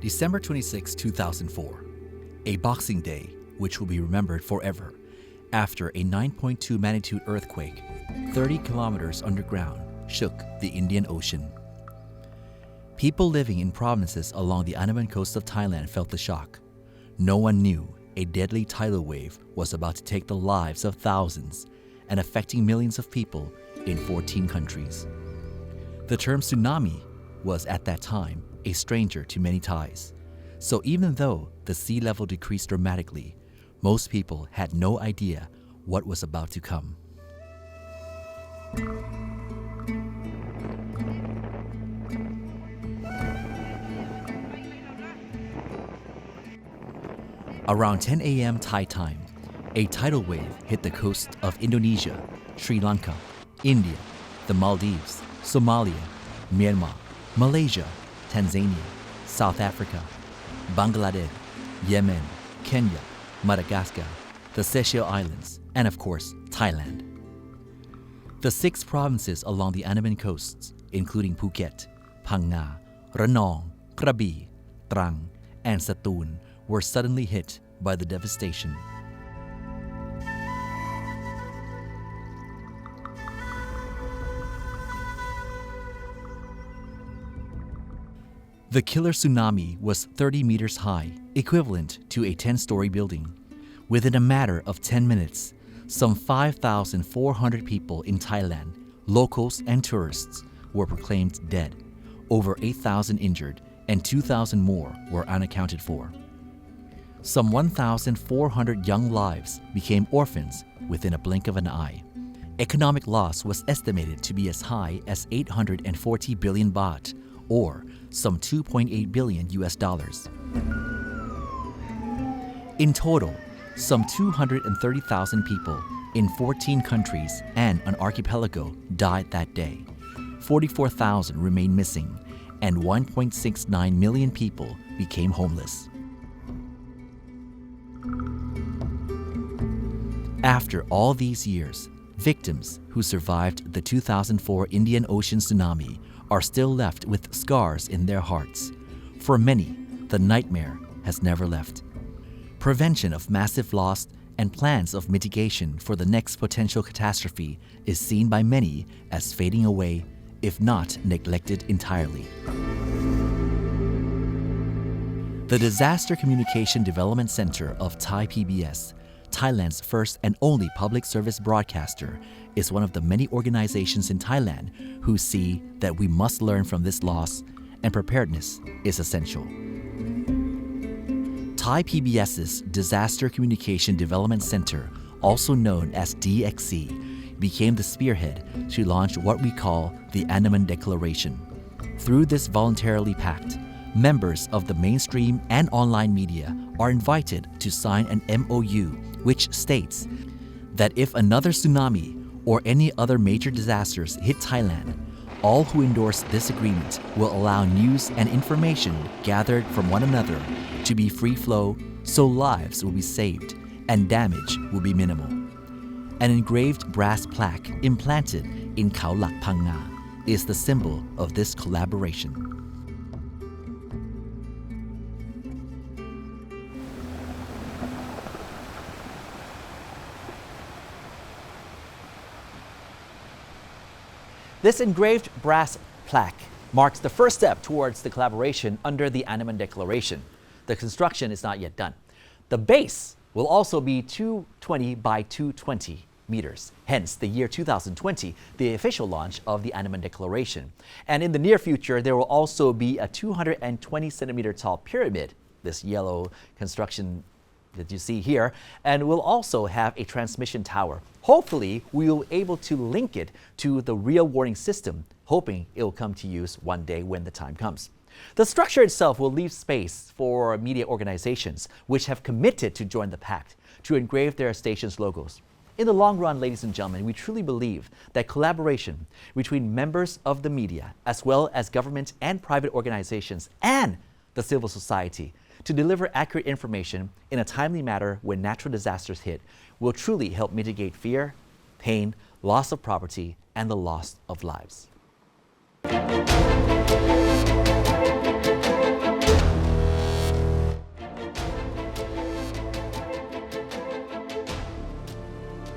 December 26, 2004, a Boxing Day which will be remembered forever after a 9.2 magnitude earthquake 30 kilometers underground shook the Indian Ocean. People living in provinces along the Andaman coast of Thailand felt the shock. No one knew a deadly tidal wave was about to take the lives of thousands and affecting millions of people in 14 countries. The term tsunami was at that time a stranger to many Thais. So even though the sea level decreased dramatically, most people had no idea what was about to come. Around 10 a.m. Thai time, a tidal wave hit the coast of Indonesia, Sri Lanka, India, the Maldives, Somalia, Myanmar, Malaysia, Tanzania, South Africa, Bangladesh, Yemen, Kenya, Madagascar, the Seychelles Islands, and of course, Thailand. The 6 provinces along the Andaman coasts, including Phuket, Phangnga, Ranong, Krabi, Trang, and Satun, were suddenly hit by the devastation. The killer tsunami was 30 meters high, equivalent to a 10-story building. Within a matter of 10 minutes, some 5,400 people in Thailand, locals and tourists, were proclaimed dead, over 8,000 injured, and 2,000 more were unaccounted for. Some 1,400 young lives became orphans within a blink of an eye. Economic loss was estimated to be as high as 840 billion baht, or some $2.8 billion. In total, some 230,000 people in 14 countries and an archipelago died that day. 44,000 remained missing, and 1.69 million people became homeless. After all these years, victims who survived the 2004 Indian Ocean tsunami are still left with scars in their hearts. For many, the nightmare has never left. Prevention of massive loss and plans of mitigation for the next potential catastrophe is seen by many as fading away, if not neglected entirely. The Disaster Communication Development Center of ThaiPBS, Thailand's first and only public service broadcaster, is one of the many organizations in Thailand who see that we must learn from this loss and preparedness is essential. ThaiPBS's Disaster Communication Development Center, also known as DXC, became the spearhead to launch what we call the Andaman Declaration. Through this voluntarily pact, members of the mainstream and online media are invited to sign an MOU which states that if another tsunami or any other major disasters hit Thailand, all who endorse this agreement will allow news and information gathered from one another to be free flow so lives will be saved and damage will be minimal. An engraved brass plaque implanted in Khao Lak Phangnga is the symbol of this collaboration. This engraved brass plaque marks the first step towards the collaboration under the Andaman Declaration. The construction is not yet done. The base will also be 220 by 220 meters, hence the year 2020, the official launch of the Andaman Declaration. And in the near future, there will also be a 220 centimeter tall pyramid, this yellow construction that you see here, and we'll also have a transmission tower. Hopefully, we will be able to link it to the real warning system, hoping it will come to use one day when the time comes. The structure itself will leave space for media organizations which have committed to join the pact to engrave their station's logos. In the long run, ladies and gentlemen, we truly believe that collaboration between members of the media, as well as government and private organizations and the civil society, to deliver accurate information in a timely manner when natural disasters hit will truly help mitigate fear, pain, loss of property, and the loss of lives.